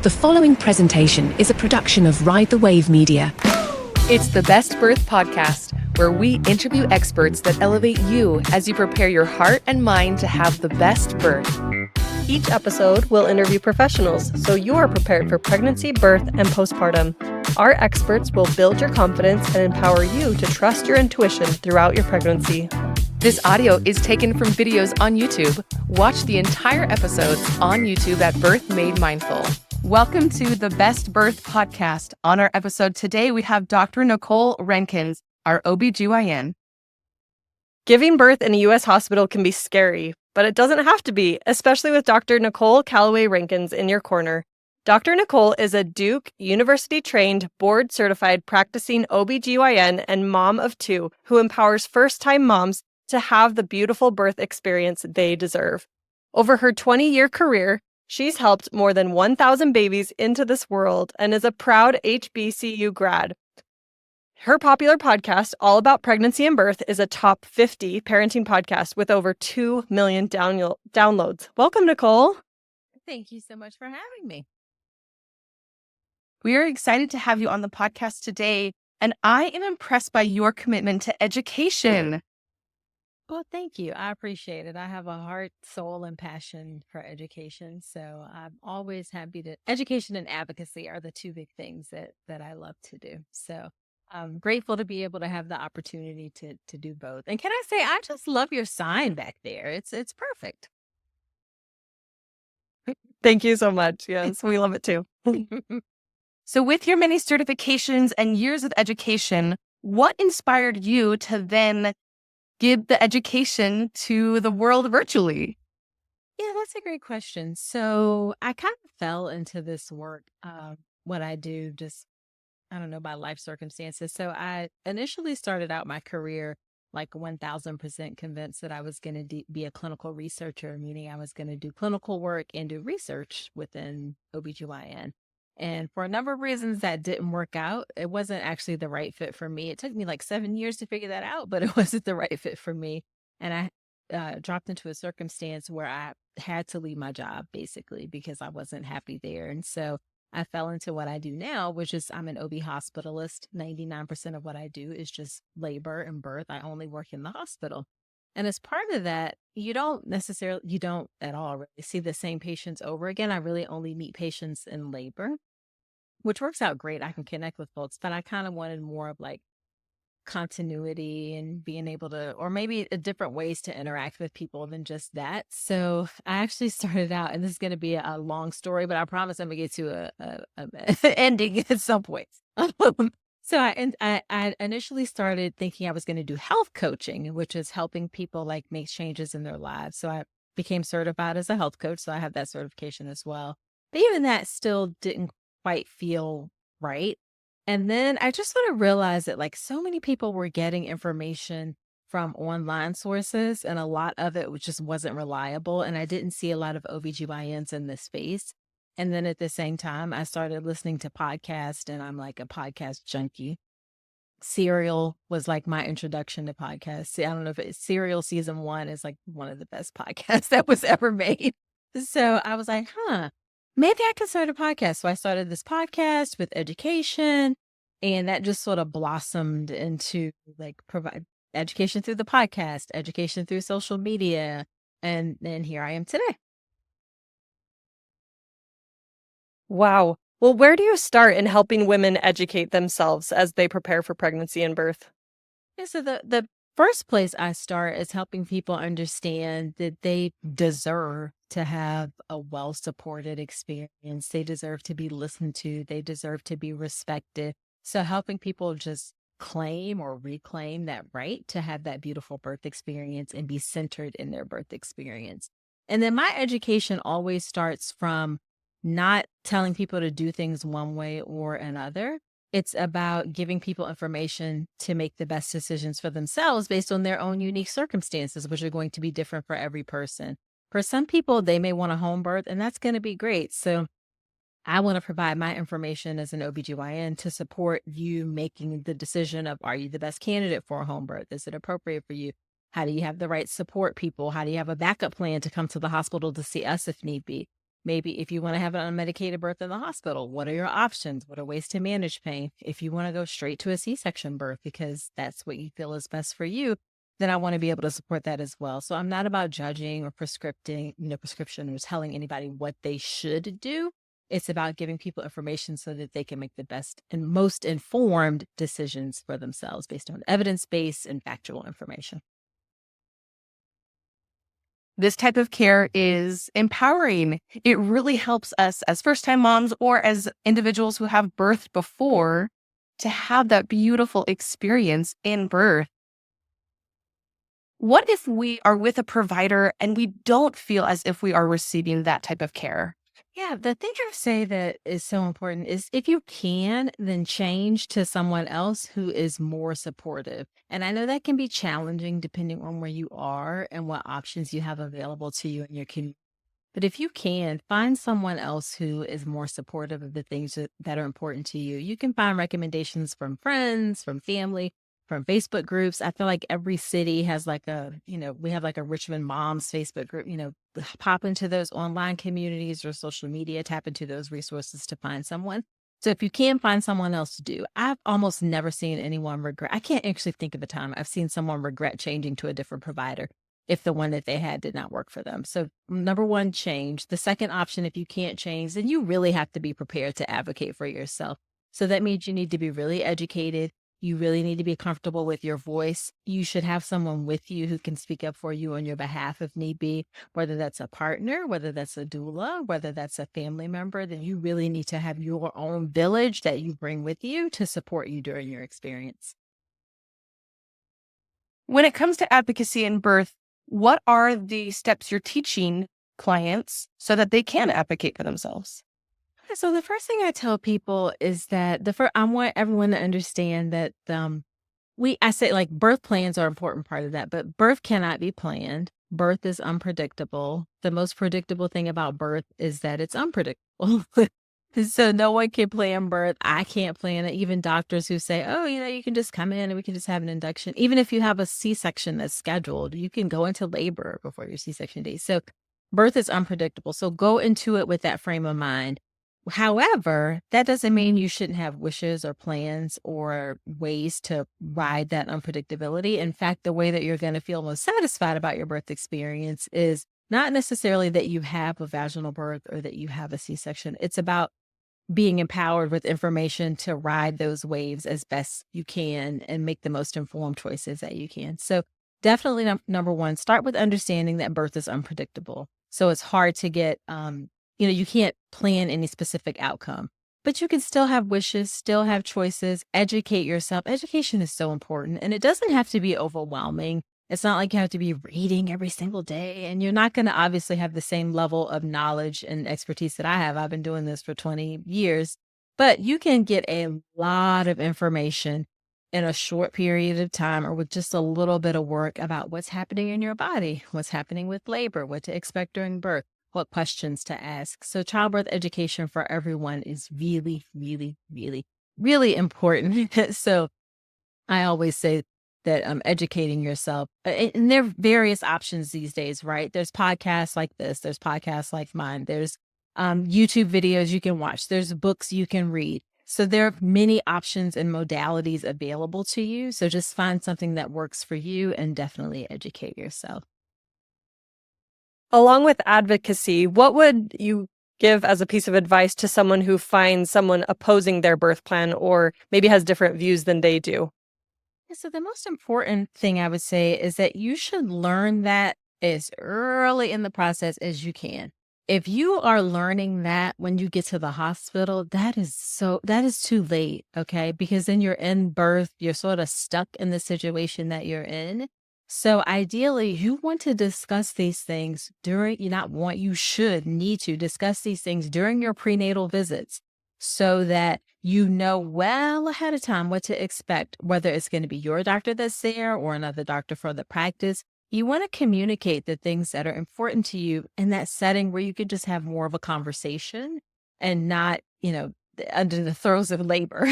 The following presentation is a production of Ride the Wave Media. It's the Best Birth Podcast, where we interview experts that elevate you as you prepare your heart and mind to have the best birth. Each episode will interview professionals so you are prepared for pregnancy, birth, and postpartum. Our experts will build your confidence and empower you to trust your intuition throughout your pregnancy. This audio is taken from videos on YouTube. Watch the entire episodes on YouTube at Birth Made Mindful. Welcome to the Best Birth Podcast. On our episode today, we have Dr. Nicole Rankins, our OB-GYN. Giving birth in a U.S. hospital can be scary, but it doesn't have to be, especially with Dr. Nicole Rankins in your corner. Dr. Nicole is a Duke University-trained, board-certified practicing OB-GYN and mom of two who empowers first-time moms to have the beautiful birth experience they deserve. Over her 20-year career, she's helped more than 1,000 babies into this world and is a proud HBCU grad. Her popular podcast, All About Pregnancy and Birth, is a top 50 parenting podcast with over 2 million downloads. Welcome, Nicole. Thank you so much for having me. We are excited to have you on the podcast today, and I am impressed by your commitment to education. Well, thank you. I appreciate it. I have a heart, soul, and passion for education. So I'm always happy to, education and advocacy are the two big things that I love to do. So I'm grateful to be able to have the opportunity to do both. And can I say, I just love your sign back there. It's perfect. Thank you so much. Yes, we love it too. So with your many certifications and years of education, what inspired you to then give the education to the world virtually? Yeah, that's a great question. So I kind of fell into this work, what I do, just, I don't know, by life circumstances. So I initially started out my career like 1000% convinced that I was going to be a clinical researcher, meaning I was going to do clinical work and do research within OB-GYN. And for a number of reasons that didn't work out. It wasn't actually the right fit for me. It took me like 7 years to figure that out, but it wasn't the right fit for me. And I dropped into a circumstance where I had to leave my job basically because I wasn't happy there. And so I fell into what I do now, which is I'm an OB hospitalist. 99% of what I do is just labor and birth. I only work in the hospital. And as part of that, you don't at all really see the same patients over again. I really only meet patients in labor, which works out great. I can connect with folks, but I kind of wanted more of like continuity and being able to, or maybe different ways to interact with people than just that. So I actually started out, and this is going to be a long story, but I promise I'm going to get to a ending at some point. So I initially started thinking I was going to do health coaching, which is helping people like make changes in their lives. So I became certified as a health coach. So I have that certification as well. But even that still didn't quite feel right. And then I just sort of realized that like so many people were getting information from online sources, and a lot of it just wasn't reliable. And I didn't see a lot of OB-GYNs in this space. And then at the same time, I started listening to podcasts, and I'm like a podcast junkie. Serial was like my introduction to podcasts. I don't know if Serial season 1 is like one of the best podcasts that was ever made. So I was like, maybe I can start a podcast. So I started this podcast with education, and that just sort of blossomed into like provide education through the podcast, education through social media. And then here I am today. Wow. Well, where do you start in helping women educate themselves as they prepare for pregnancy and birth? Yeah, so the first place I start is helping people understand that they deserve to have a well-supported experience. They deserve to be listened to. They deserve to be respected. So helping people just claim or reclaim that right to have that beautiful birth experience and be centered in their birth experience. And then my education always starts from not telling people to do things one way or another. It's about giving people information to make the best decisions for themselves based on their own unique circumstances, which are going to be different for every person. For some people, they may want a home birth, and that's going to be great. So I want to provide my information as an OB-GYN to support you making the decision of, are you the best candidate for a home birth? Is it appropriate for you? How do you have the right support people? How do you have a backup plan to come to the hospital to see us if need be? Maybe if you want to have an unmedicated birth in the hospital, what are your options? What are ways to manage pain? If you want to go straight to a C-section birth because that's what you feel is best for you, then I want to be able to support that as well. So I'm not about judging or prescription or telling anybody what they should do. It's about giving people information so that they can make the best and most informed decisions for themselves based on evidence-based and factual information. This type of care is empowering. It really helps us as first-time moms or as individuals who have birthed before to have that beautiful experience in birth. What if we are with a provider and we don't feel as if we are receiving that type of care? Yeah, the thing I say that is so important is if you can, then change to someone else who is more supportive. And I know that can be challenging depending on where you are and what options you have available to you in your community. But if you can, find someone else who is more supportive of the things that are important to you. You can find recommendations from friends, from family, from Facebook groups. I feel like every city has like we have like a Richmond Moms Facebook group, pop into those online communities or social media, tap into those resources to find someone. So if you can find someone else to do, I've almost never seen anyone regret. I can't actually think of a time I've seen someone regret changing to a different provider if the one that they had did not work for them. So number one, change. The second option, if you can't change, then you really have to be prepared to advocate for yourself. So that means you need to be really educated. You really need to be comfortable with your voice. You should have someone with you who can speak up for you on your behalf if need be, whether that's a partner, whether that's a doula, whether that's a family member. Then you really need to have your own village that you bring with you to support you during your experience. When it comes to advocacy in birth, what are the steps you're teaching clients so that they can advocate for themselves? So the first thing I tell people is that I want everyone to understand that I say like birth plans are an important part of that, but birth cannot be planned. Birth is unpredictable. The most predictable thing about birth is that it's unpredictable. So no one can plan birth. I can't plan it. Even doctors who say, oh, you can just come in and we can just have an induction. Even if you have a C-section that's scheduled, you can go into labor before your C-section date. So birth is unpredictable. So go into it with that frame of mind. However, that doesn't mean you shouldn't have wishes or plans or ways to ride that unpredictability. In fact, the way that you're going to feel most satisfied about your birth experience is not necessarily that you have a vaginal birth or that you have a C-section. It's about being empowered with information to ride those waves as best you can and make the most informed choices that you can. So definitely number one, start with understanding that birth is unpredictable. So it's hard to get, you can't plan any specific outcome, but you can still have wishes, still have choices, educate yourself. Education is so important, and it doesn't have to be overwhelming. It's not like you have to be reading every single day, and you're not going to obviously have the same level of knowledge and expertise that I have. I've been doing this for 20 years, but you can get a lot of information in a short period of time or with just a little bit of work about what's happening in your body, what's happening with labor, what to expect during birth, what questions to ask. So childbirth education for everyone is really, really, really, really important. So I always say that educating yourself, and there are various options these days, right? There's podcasts like this, there's podcasts like mine, there's YouTube videos you can watch, there's books you can read. So there are many options and modalities available to you. So just find something that works for you and definitely educate yourself. Along with advocacy, what would you give as a piece of advice to someone who finds someone opposing their birth plan or maybe has different views than they do? So the most important thing I would say is that you should learn that as early in the process as you can. If you are learning that when you get to the hospital, that is too late, okay? Because then you're in birth, you're sort of stuck in the situation that you're in. So ideally, you want to discuss these things you should need to discuss these things during your prenatal visits so that you know well ahead of time what to expect, whether it's going to be your doctor that's there or another doctor for the practice. You want to communicate the things that are important to you in that setting where you could just have more of a conversation and not, under the throes of labor.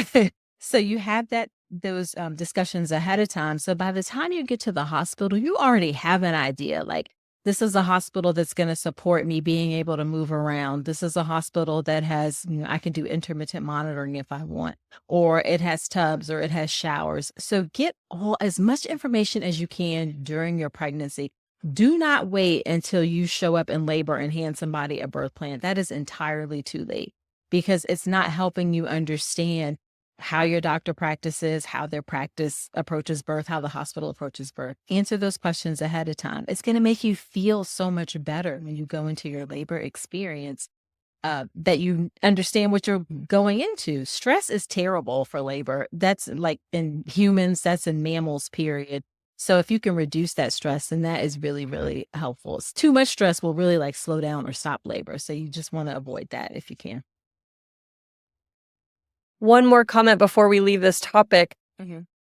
So you have those discussions ahead of time. So by the time you get to the hospital, you already have an idea, like, this is a hospital that's going to support me being able to move around. This is a hospital that has, I can do intermittent monitoring if I want, or it has tubs or it has showers. So get as much information as you can during your pregnancy. Do not wait until you show up in labor and hand somebody a birth plan. That is entirely too late because it's not helping you understand how your doctor practices, how their practice approaches birth, how the hospital approaches birth. Answer those questions ahead of time. It's going to make you feel so much better when you go into your labor experience, that you understand what you're going into. Stress is terrible for labor. That's like in humans, that's in mammals, period. So if you can reduce that stress, then that is really, really helpful. It's too much stress will really like slow down or stop labor. So you just want to avoid that if you can. One more comment before we leave this topic.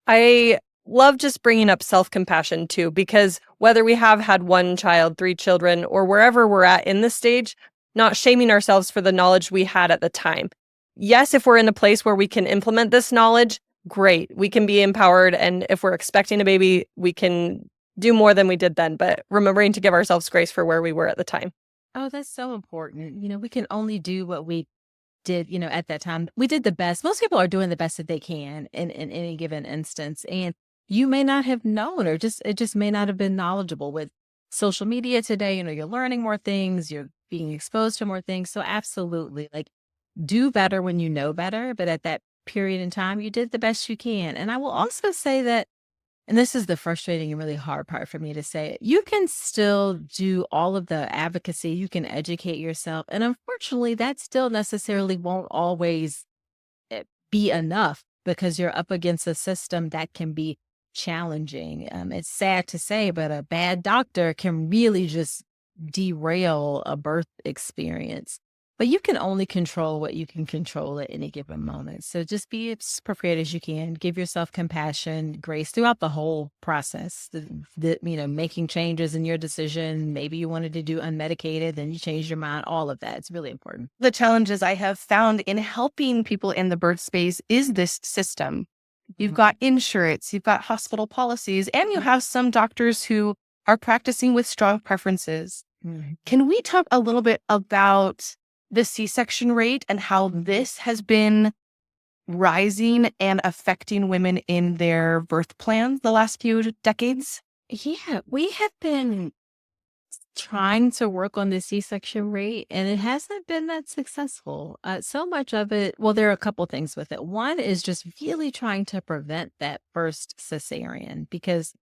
I love just bringing up self-compassion too, because whether we have had one child, 3 children, or wherever we're at in this stage, not shaming ourselves for the knowledge we had at the time. Yes, if we're in a place where we can implement this knowledge, great. We can be empowered. And if we're expecting a baby, we can do more than we did then, but remembering to give ourselves grace for where we were at the time. Oh, that's so important. We can only do what we did, at that time. We did the best. Most people are doing the best that they can in any given instance. And you may not have known, or it just may not have been knowledgeable. With social media today, you're learning more things, you're being exposed to more things. So absolutely, like, do better when you know better. But at that period in time, you did the best you can. And I will also say that, and this is the frustrating and really hard part for me to say, you can still do all of the advocacy. You can educate yourself. And unfortunately, that still necessarily won't always be enough because you're up against a system that can be challenging. It's sad to say, but a bad doctor can really just derail a birth experience. But you can only control what you can control at any given moment. So just be as prepared as you can. Give yourself compassion, grace throughout the whole process. Making changes in your decision. Maybe you wanted to do unmedicated, then you changed your mind. All of that. It's really important. The challenges I have found in helping people in the birth space is this system. You've got insurance, you've got hospital policies, and you have some doctors who are practicing with strong preferences. Can we talk a little bit about the C-section rate and how this has been rising and affecting women in their birth plans the last few decades? Yeah, we have been trying to work on the C-section rate, and it hasn't been that successful. So much of it, well, there are a couple things with it. One is just really trying to prevent that first cesarean, because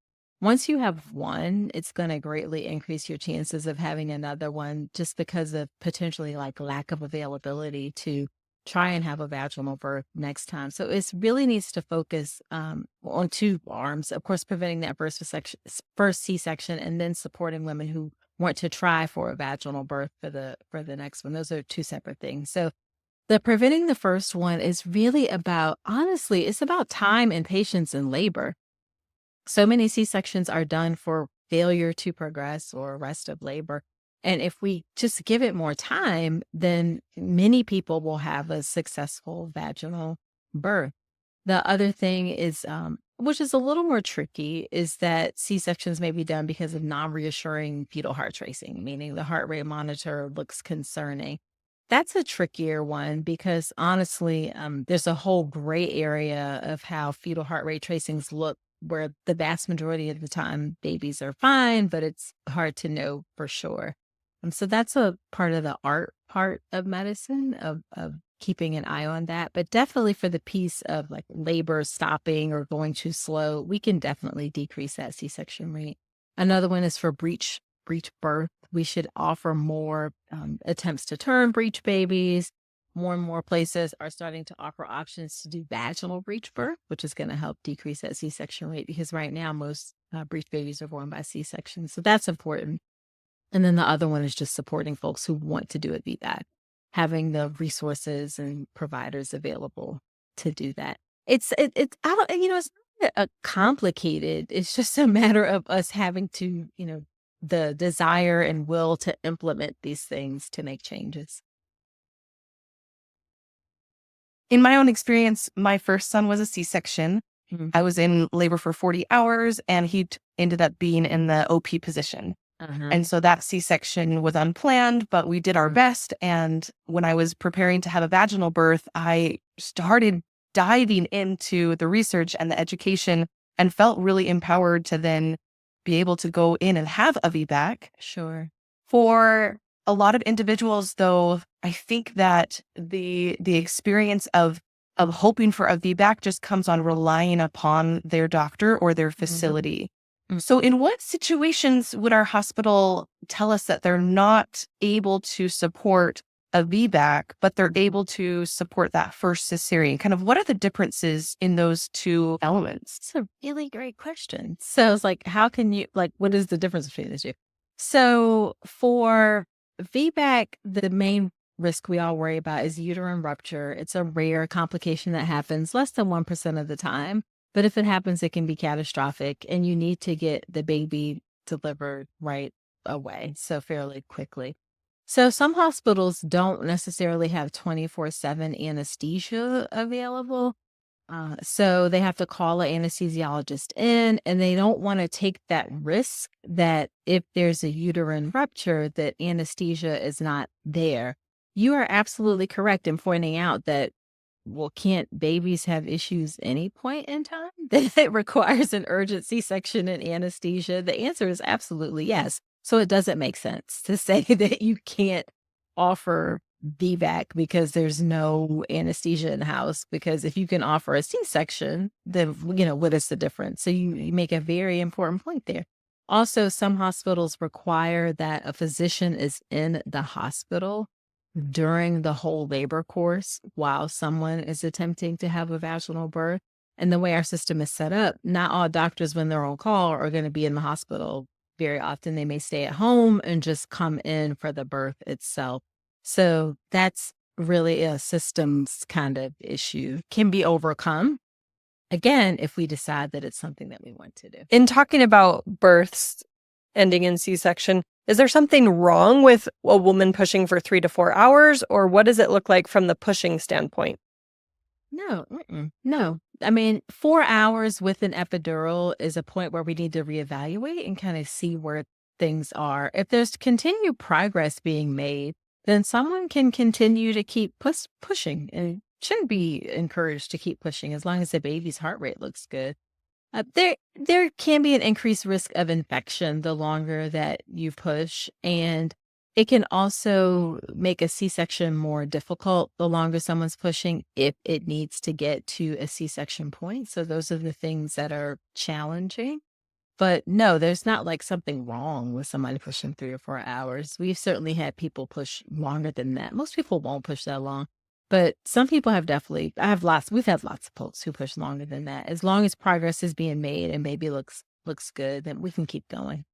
once you have one, it's going to greatly increase your chances of having another one just because of potentially like lack of availability to try and have a vaginal birth next time. So it really needs to focus on 2 arms. Of course, preventing that first C-section, and then supporting women who want to try for a vaginal birth for the next one. Those are 2 separate things. So the preventing the first one is really about, honestly, it's about time and patience in labor. So many C-sections are done for failure to progress or arrest of labor. And if we just give it more time, then many people will have a successful vaginal birth. The other thing is, which is a little more tricky, is that C-sections may be done because of non-reassuring fetal heart tracing, meaning the heart rate monitor looks concerning. That's a trickier one because honestly, there's a whole gray area of how fetal heart rate tracings look, where the vast majority of the time babies are fine, but it's hard to know for sure. So that's a part of the art part of medicine, of keeping an eye on that. But definitely for the piece of like labor stopping or going too slow, we can definitely decrease that C-section rate. Another one is for breech birth. We should offer more attempts to term breech babies. More and more places are starting to offer options to do vaginal breech birth, which is going to help decrease that C-section rate, because right now most breech babies are born by C-section. So that's important. And then the other one is just supporting folks who want to do it VBAC, having the resources and providers available to do that. It's not complicated. It's just a matter of us having to, the desire and will to implement these things to make changes. In my own experience, my first son was a C-section. Mm-hmm. I was in labor for 40 hours and he ended up being in the OP position. And so that C-section was unplanned, but we did our best. And when I was preparing to have a vaginal birth, I started diving into the research and the education and felt really empowered to then be able to go in and have a VBAC. Sure. For a lot of individuals, though, I think that the experience of hoping for a VBAC just comes on relying upon their doctor or their facility. So in what situations would our hospital tell us that they're not able to support a VBAC, but they're able to support that first cesarean? Kind of what are the differences in those two elements? It's a really great question. So it's like, how can you, like, what is the difference between the two? So for VBAC, the main risk we all worry about is uterine rupture. It's a rare complication that happens less than 1% of the time. But if it happens, it can be catastrophic, and you need to get the baby delivered right away, so fairly quickly. So some hospitals don't necessarily have 24/7 anesthesia available. So they have to call an anesthesiologist in, and they don't want to take that risk that if there's a uterine rupture, that anesthesia is not there. You are absolutely correct in pointing out that, well, can't babies have issues any point in time that it requires an urgent C-section and anesthesia? The answer is absolutely yes. So it doesn't make sense to say that you can't offer VBAC because there's no anesthesia in the house. Because if you can offer a C-section, then, what is the difference? So you make a very important point there. Also, some hospitals require that a physician is in the hospital during the whole labor course while someone is attempting to have a vaginal birth. And the way our system is set up, not all doctors, when they're on call, are going to be in the hospital. Very often they may stay at home and just come in for the birth itself. So that's really a systems kind of issue. Can be overcome, again, if we decide that it's something that we want to do. In talking about births ending in C-section, is there something wrong with a woman pushing for 3 to 4 hours, or what does it look like from the pushing standpoint? No, no. I mean, 4 hours with an epidural is a point where we need to reevaluate and kind of see where things are. If there's continued progress being made, then someone can continue to keep pushing and shouldn't be encouraged to keep pushing as long as the baby's heart rate looks good. There can be an increased risk of infection the longer that you push, and it can also make a C-section more difficult the longer someone's pushing if it needs to get to a C-section point. So those are the things that are challenging. But no, there's not like something wrong with somebody pushing 3 or 4 hours. We've certainly had people push longer than that. Most people won't push that long. But some people have we've had lots of folks who push longer than that. As long as progress is being made and baby looks good, then we can keep going.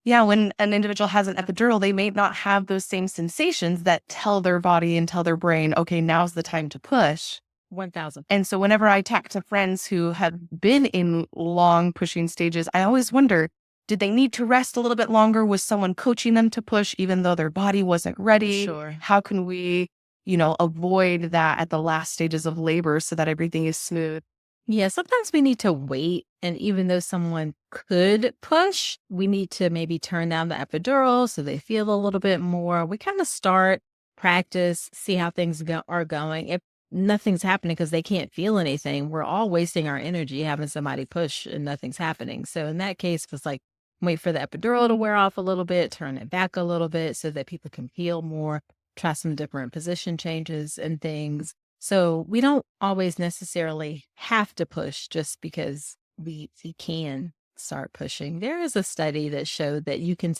Yeah, when an individual has an epidural, they may not have those same sensations that tell their body and tell their brain, okay, now's the time to push. 1,000. And so whenever I talk to friends who have been in long pushing stages, I always wonder, did they need to rest a little bit longer? Was someone coaching them to push even though their body wasn't ready? Sure. How can we, avoid that at the last stages of labor so that everything is smooth? Yeah, sometimes we need to wait. And even though someone could push, we need to maybe turn down the epidural so they feel a little bit more. We kind of start, practice, see how things are going. If nothing's happening because they can't feel anything, we're all wasting our energy having somebody push and nothing's happening. So in that case, it's like, wait for the epidural to wear off a little bit, turn it back a little bit so that people can feel more, try some different position changes and things. So we don't always necessarily have to push just because we can start pushing. There is a study that showed that you can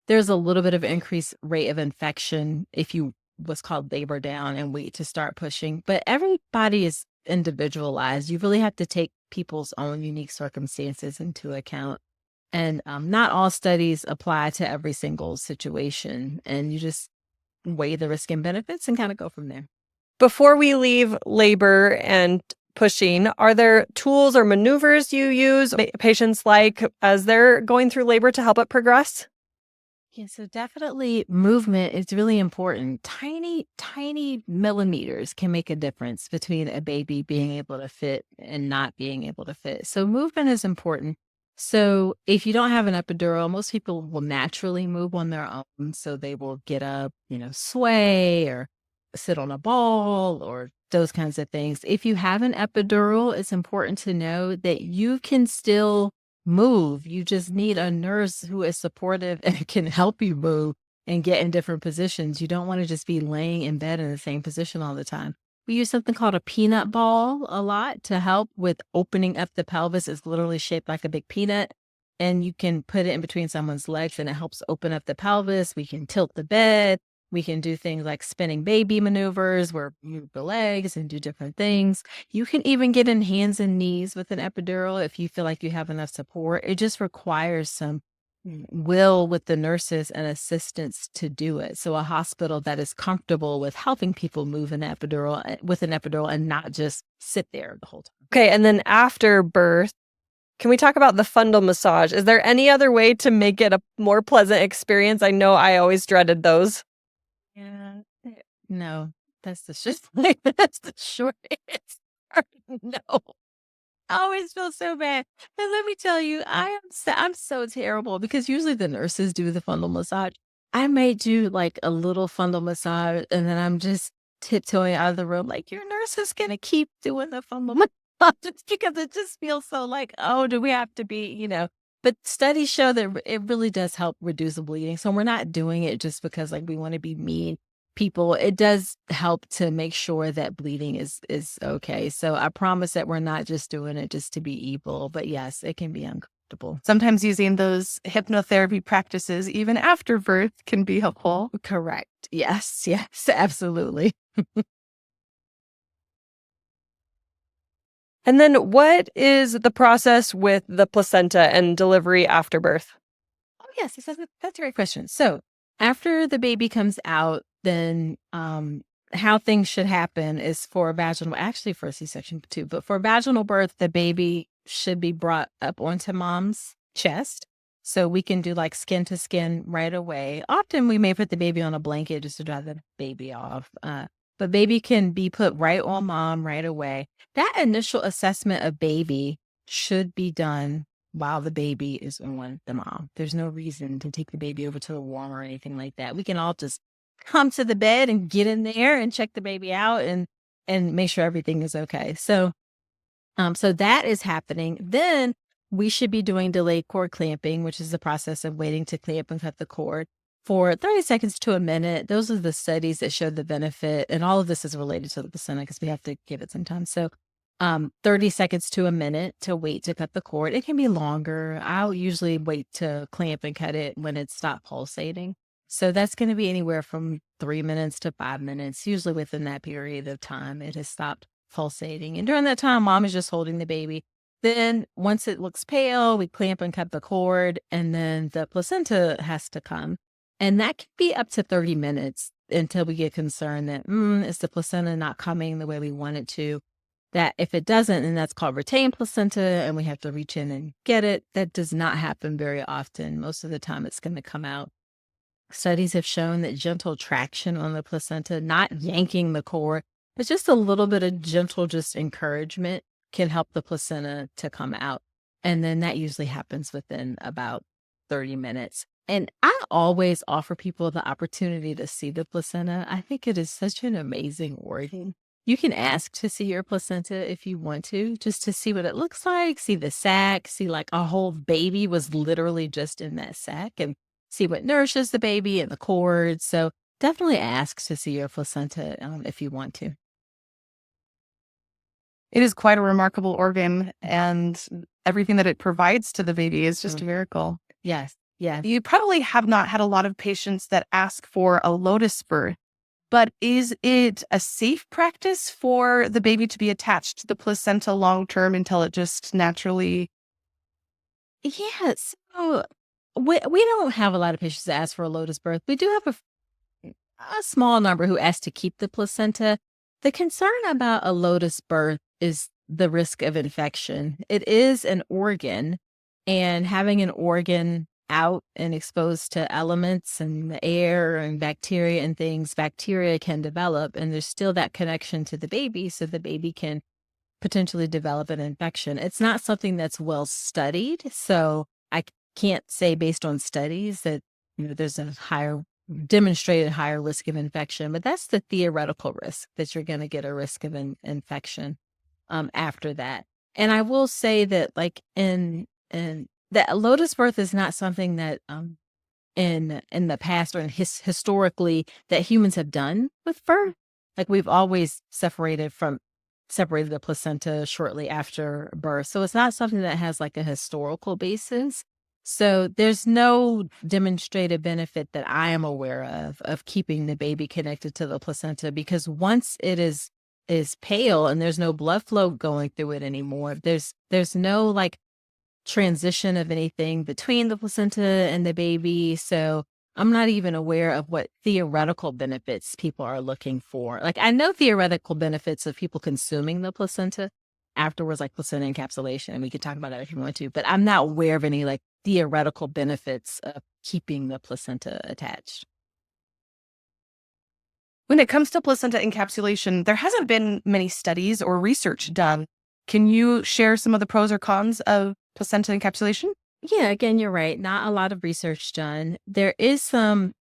there's a little bit of increased rate of infection if you what's called labor down and wait to start pushing. But everybody is individualized. You really have to take people's own unique circumstances into account. And not all studies apply to every single situation. And you just weigh the risk and benefits and kind of go from there. Before we leave labor and pushing, are there tools or maneuvers you use patients like as they're going through labor to help it progress? Yeah, so definitely movement is really important. Tiny, tiny millimeters can make a difference between a baby being able to fit and not being able to fit. So movement is important. So if you don't have an epidural, most people will naturally move on their own. So they will get up, sway or sit on a ball or those kinds of things. If you have an epidural, it's important to know that you can still move. You just need a nurse who is supportive and can help you move and get in different positions. You don't want to just be laying in bed in the same position all the time. We use something called a peanut ball a lot to help with opening up the pelvis. It's literally shaped like a big peanut, and you can put it in between someone's legs and it helps open up the pelvis. We can tilt the bed. We can do things like spinning baby maneuvers where you move the legs and do different things. You can even get in hands and knees with an epidural if you feel like you have enough support. It just requires some will with the nurses and assistants to do it. So a hospital that is comfortable with helping people move with an epidural and not just sit there the whole time. Okay, and then after birth, can we talk about the fundal massage? Is there any other way to make it a more pleasant experience? I know I always dreaded those. Yeah. No, that's the that's the short answer. No. I always feel so bad. And let me tell you, I'm so terrible because usually the nurses do the fundal massage. I may do like a little fundal massage and then I'm just tiptoeing out of the room like your nurse is gonna keep doing the fundal massage just because it just feels so like, oh, do we have to be, But studies show that it really does help reduce the bleeding. So we're not doing it just because like we want to be mean people. It does help to make sure that bleeding is okay. So I promise that we're not just doing it just to be evil, but yes, it can be uncomfortable. Sometimes using those hypnotherapy practices, even after birth, can be helpful. Correct. Yes, absolutely. And then what is the process with the placenta and delivery after birth? Oh, yes, that's a great question. So after the baby comes out, then how things should happen is for actually for a C-section too, but for vaginal birth, the baby should be brought up onto mom's chest. So we can do like skin to skin right away. Often we may put the baby on a blanket just to dry the baby off. But baby can be put right on mom right away. That initial assessment of baby should be done while the baby is on the mom. There's no reason to take the baby over to the warm or anything like that. We can all just come to the bed and get in there and check the baby out and make sure everything is okay. So that is happening. Then we should be doing delayed cord clamping, which is the process of waiting to clamp and cut the cord for 30 seconds to a minute. Those are the studies that showed the benefit. And all of this is related to the placenta because we have to give it some time. So 30 seconds to a minute to wait to cut the cord. It can be longer. I'll usually wait to clamp and cut it when it's stopped pulsating. So that's going to be anywhere from 3 minutes to 5 minutes. Usually within that period of time, it has stopped pulsating. And during that time, mom is just holding the baby. Then once it looks pale, we clamp and cut the cord, and then the placenta has to come. And that can be up to 30 minutes until we get concerned that, is the placenta not coming the way we want it to? That if it doesn't, then that's called retained placenta, and we have to reach in and get it. That does not happen very often. Most of the time, it's going to come out. Studies have shown that gentle traction on the placenta, not yanking the cord, but just a little bit of gentle just encouragement can help the placenta to come out. And then that usually happens within about 30 minutes. And I always offer people the opportunity to see the placenta. I think it is such an amazing organ. You can ask to see your placenta if you want to, just to see what it looks like, see the sac, see like a whole baby was literally just in that sac, and see what nourishes the baby and the cord. So definitely ask to see your placenta if you want to. It is quite a remarkable organ, and everything that it provides to the baby is just a miracle. Yes. Yeah. You probably have not had a lot of patients that ask for a Lotus birth, but is it a safe practice for the baby to be attached to the placenta long term until it just naturally? Yes. So we don't have a lot of patients that ask for a Lotus birth. We do have a small number who ask to keep the placenta. The concern about a Lotus birth is the risk of infection. It is an organ, and having an organ out and exposed to elements and the air and bacteria and things, bacteria can develop, and there's still that connection to the baby. So the baby can potentially develop an infection. It's not something that's well studied. So I can't say based on studies that, there's a demonstrated higher risk of infection, but that's the theoretical risk that you're going to get a risk of an infection after that. And I will say that like in that Lotus birth is not something that in the past or historically that humans have done with birth. Like we've always separated the placenta shortly after birth. So it's not something that has like a historical basis. So there's no demonstrated benefit that I am aware of keeping the baby connected to the placenta, because once it is pale and there's no blood flow going through it anymore, there's no like transition of anything between the placenta and the baby. So I'm not even aware of what theoretical benefits people are looking for. Like I know theoretical benefits of people consuming the placenta afterwards, like placenta encapsulation, and we could talk about that if you want to, but I'm not aware of any like theoretical benefits of keeping the placenta attached. When it comes to placenta encapsulation, there hasn't been many studies or research done. Can you share some of the pros or cons of placenta encapsulation? Yeah, again, you're right. Not a lot of research done. There is some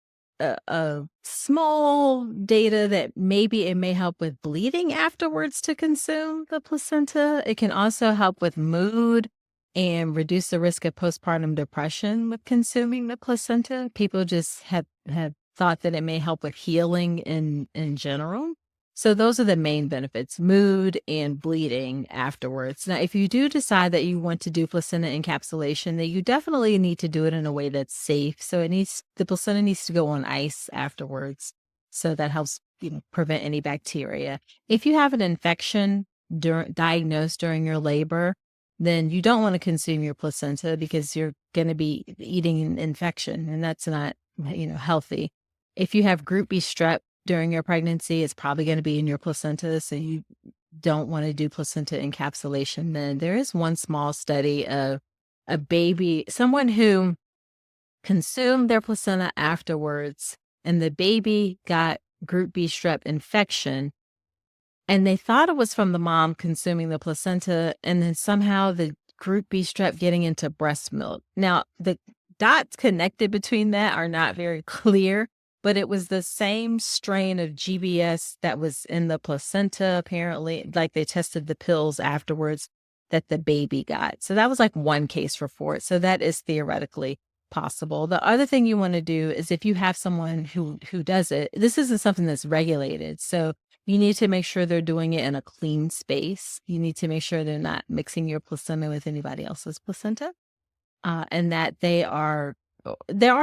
small data that maybe it may help with bleeding afterwards to consume the placenta. It can also help with mood and reduce the risk of postpartum depression with consuming the placenta. People just have thought that it may help with healing in general. So those are the main benefits, mood and bleeding afterwards. Now, if you do decide that you want to do placenta encapsulation, then you definitely need to do it in a way that's safe. So the placenta needs to go on ice afterwards. So that helps, prevent any bacteria. If you have an infection diagnosed during your labor, then you don't want to consume your placenta because you're going to be eating an infection, and that's not, healthy. If you have group B strep during your pregnancy, it's probably going to be in your placenta. So you don't want to do placenta encapsulation. Then there is one small study of someone who consumed their placenta afterwards, and the baby got group B strep infection. And they thought it was from the mom consuming the placenta, and then somehow the group B strep getting into breast milk. Now, the dots connected between that are not very clear, but it was the same strain of GBS that was in the placenta, apparently. Like they tested the pills afterwards that the baby got. So that was like one case report. So that is theoretically possible. The other thing you want to do is if you have someone who does it, this isn't something that's regulated. So you need to make sure they're doing it in a clean space. You need to make sure they're not mixing your placenta with anybody else's placenta. And that there are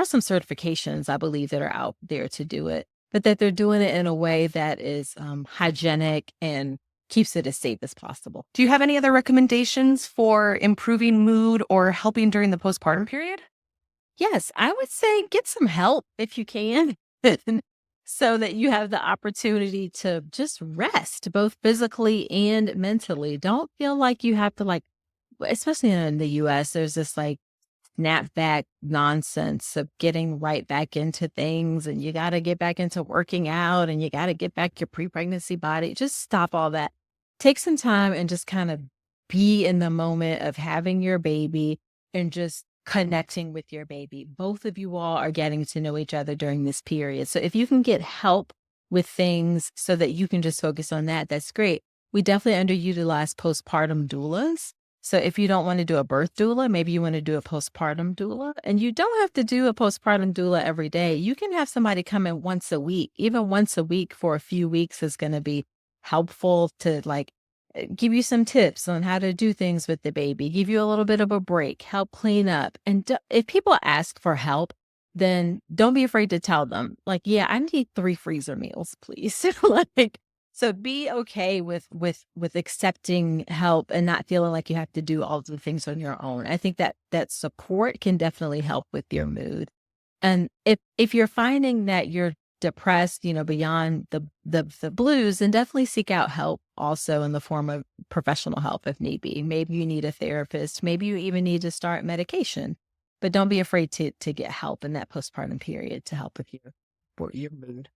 some certifications, I believe, that are out there to do it, but that they're doing it in a way that is hygienic and keeps it as safe as possible. Do you have any other recommendations for improving mood or helping during the postpartum period? Yes, I would say get some help if you can, so that you have the opportunity to just rest, both physically and mentally. Don't feel like you have to, especially in the US, there's this snapback nonsense of getting right back into things, and you got to get back into working out, and you got to get back your pre-pregnancy body. Just stop all that. Take some time and just kind of be in the moment of having your baby and just connecting with your baby. Both of you all are getting to know each other during this period. So if you can get help with things so that you can just focus on that, that's great. We definitely underutilize postpartum doulas. So if you don't want to do a birth doula, maybe you want to do a postpartum doula. And you don't have to do a postpartum doula every day. You can have somebody come in once a week. Even once a week for a few weeks is going to be helpful to give you some tips on how to do things with the baby, give you a little bit of a break, help clean up. And if people ask for help, then don't be afraid to tell them, yeah, I need 3 freezer meals, please. So be okay with accepting help and not feeling like you have to do all of the things on your own. I think that support can definitely help with your mood. And if you're finding that you're depressed, beyond the blues, then definitely seek out help also in the form of professional help if need be. Maybe you need a therapist. Maybe you even need to start medication. But don't be afraid to get help in that postpartum period to help with your mood.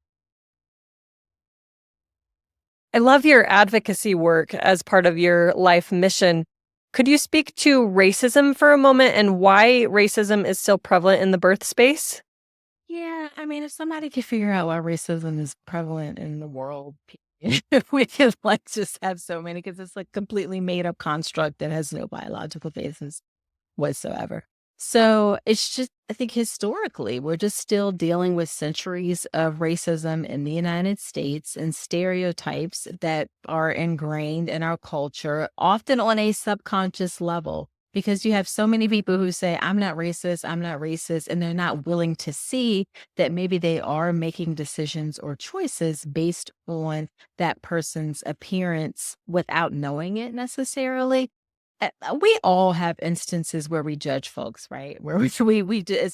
I love your advocacy work as part of your life mission. Could you speak to racism for a moment and why racism is still prevalent in the birth space? Yeah, I mean, if somebody could figure out why racism is prevalent in the world, we could like just have so many because it's like completely made up construct that has no biological basis whatsoever. So it's just, I think historically, we're just still dealing with centuries of racism in the United States and stereotypes that are ingrained in our culture, often on a subconscious level. Because you have so many people who say, I'm not racist, and they're not willing to see that maybe they are making decisions or choices based on that person's appearance without knowing it necessarily. We all have instances where we judge folks, right? Where it's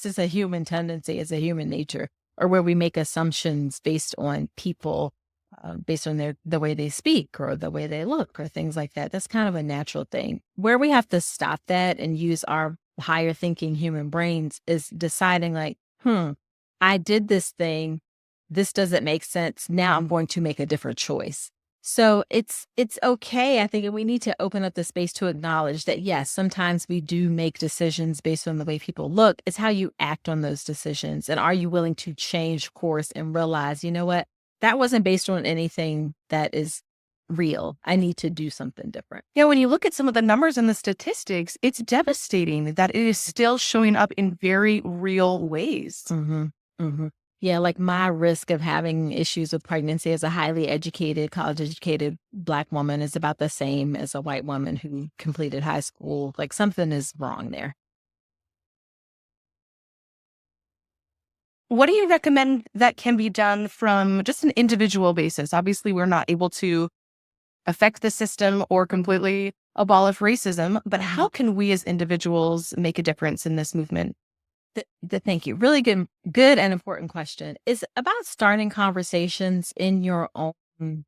just a human tendency, it's a human nature, or where we make assumptions based on people, based on the way they speak or the way they look or things like that. That's kind of a natural thing. Where we have to stop that and use our higher thinking human brains is deciding like, I did this thing. This doesn't make sense. Now I'm going to make a different choice. So it's okay. I think we need to open up the space to acknowledge that, yes, sometimes we do make decisions based on the way people look. It's how you act on those decisions. And are you willing to change course and realize, you know what, that wasn't based on anything that is real. I need to do something different. Yeah, when you look at some of the numbers and the statistics, it's devastating that it is still showing up in very real ways. Mm-hmm. Mm-hmm. Yeah, like my risk of having issues with pregnancy as a highly educated, college-educated Black woman is about the same as a white woman who completed high school. Like something is wrong there. What do you recommend that can be done from just an individual basis? Obviously, we're not able to affect the system or completely abolish racism, but how can we as individuals make a difference in this movement? Thank you. Really good and important question. It's about starting conversations in your own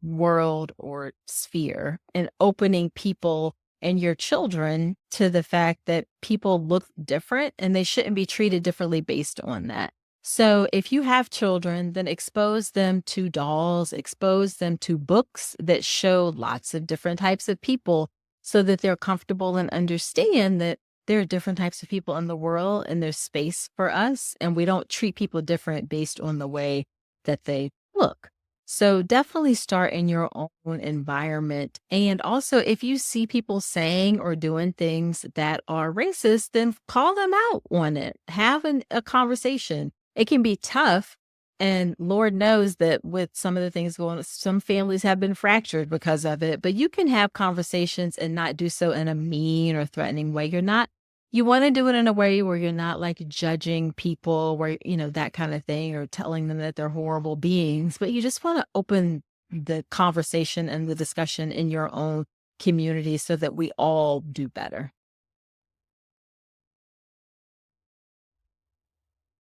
world or sphere and opening people and your children to the fact that people look different and they shouldn't be treated differently based on that. So if you have children, then expose them to dolls, expose them to books that show lots of different types of people so that they're comfortable and understand that there are different types of people in the world and there's space for us. And we don't treat people different based on the way that they look. So definitely start in your own environment. And also, if you see people saying or doing things that are racist, then call them out on it. Have a conversation. It can be tough. And Lord knows that with some of the things going on, some families have been fractured because of it. But you can have conversations and not do so in a mean or threatening way. You want to do it in a way where you're not like judging people, where, that kind of thing, or telling them that they're horrible beings, but you just want to open the conversation and the discussion in your own community so that we all do better.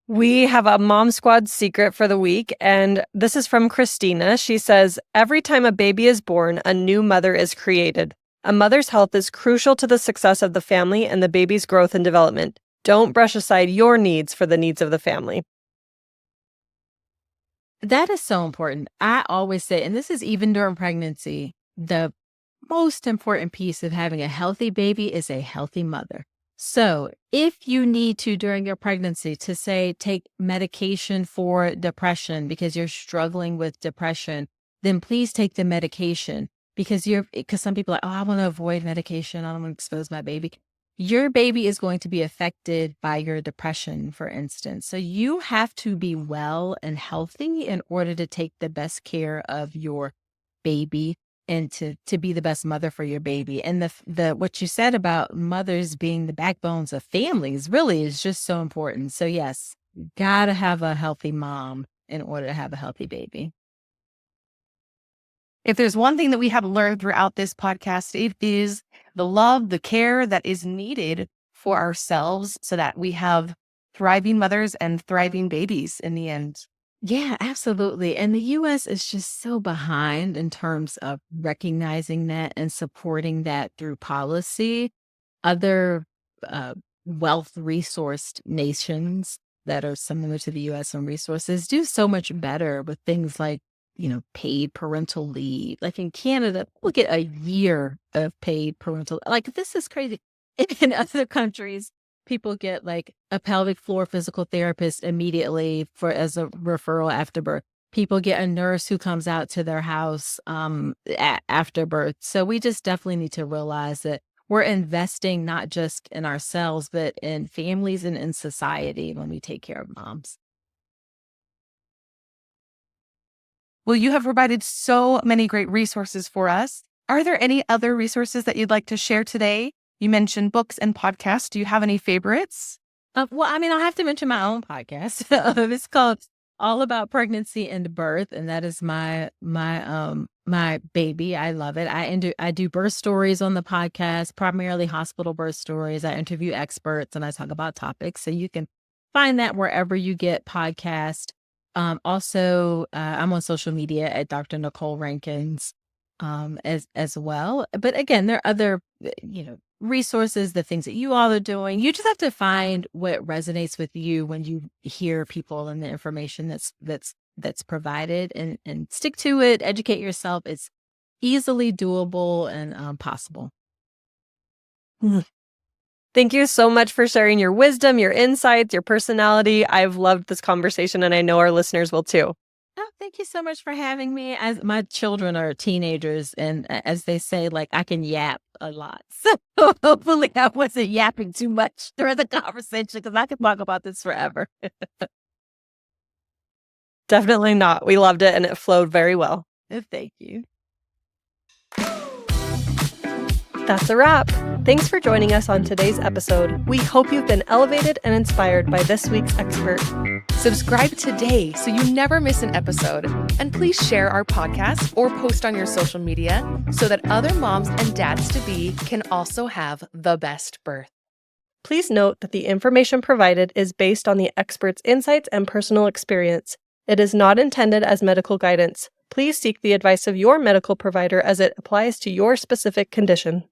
We have a Mom Squad secret for the week, and this is from Christina. She says, every time a baby is born, a new mother is created. A mother's health is crucial to the success of the family and the baby's growth and development. Don't brush aside your needs for the needs of the family. That is so important. I always say, and this is even during pregnancy, the most important piece of having a healthy baby is a healthy mother. So if you need to, during your pregnancy, to say, take medication for depression because you're struggling with depression, then please take the medication. Because some people are like, oh, I want to avoid medication. I don't want to expose my baby. Your baby is going to be affected by your depression, for instance. So you have to be well and healthy in order to take the best care of your baby and to be the best mother for your baby. And the what you said about mothers being the backbones of families really is just so important. So yes, you gotta have a healthy mom in order to have a healthy baby. If there's one thing that we have learned throughout this podcast, it is the love, the care that is needed for ourselves so that we have thriving mothers and thriving babies in the end. Yeah, absolutely. And the U.S. is just so behind in terms of recognizing that and supporting that through policy. Other wealth resourced nations that are similar to the U.S. on resources do so much better with things like paid parental leave. Like in Canada, we'll get a year of paid parental. Like this is crazy. In other countries, people get like a pelvic floor physical therapist immediately as a referral after birth. People get a nurse who comes out to their house after birth. So we just definitely need to realize that we're investing not just in ourselves, but in families and in society when we take care of moms. Well, you have provided so many great resources for us. Are there any other resources that you'd like to share today? You mentioned books and podcasts. Do you have any favorites? Well, I mean, I'll have to mention my own podcast. It's called All About Pregnancy and Birth, and that is my baby. I love it. I do birth stories on the podcast, primarily hospital birth stories. I interview experts and I talk about topics. So you can find that wherever you get podcasts. Also, I'm on social media at Dr. Nicole Rankins as well. But again, there are other resources, the things that you all are doing. You just have to find what resonates with you when you hear people and the information that's provided, and stick to it. Educate yourself. It's easily doable and possible. Thank you so much for sharing your wisdom, your insights, your personality. I've loved this conversation, and I know our listeners will too. Oh, thank you so much for having me. As my children are teenagers, and as they say, like I can yap a lot. So hopefully I wasn't yapping too much during the conversation, because I could talk about this forever. Definitely not. We loved it, and it flowed very well. Thank you. That's a wrap. Thanks for joining us on today's episode. We hope you've been elevated and inspired by this week's expert. Subscribe today so you never miss an episode. And please share our podcast or post on your social media so that other moms and dads-to-be can also have the best birth. Please note that the information provided is based on the expert's insights and personal experience. It is not intended as medical guidance. Please seek the advice of your medical provider as it applies to your specific condition.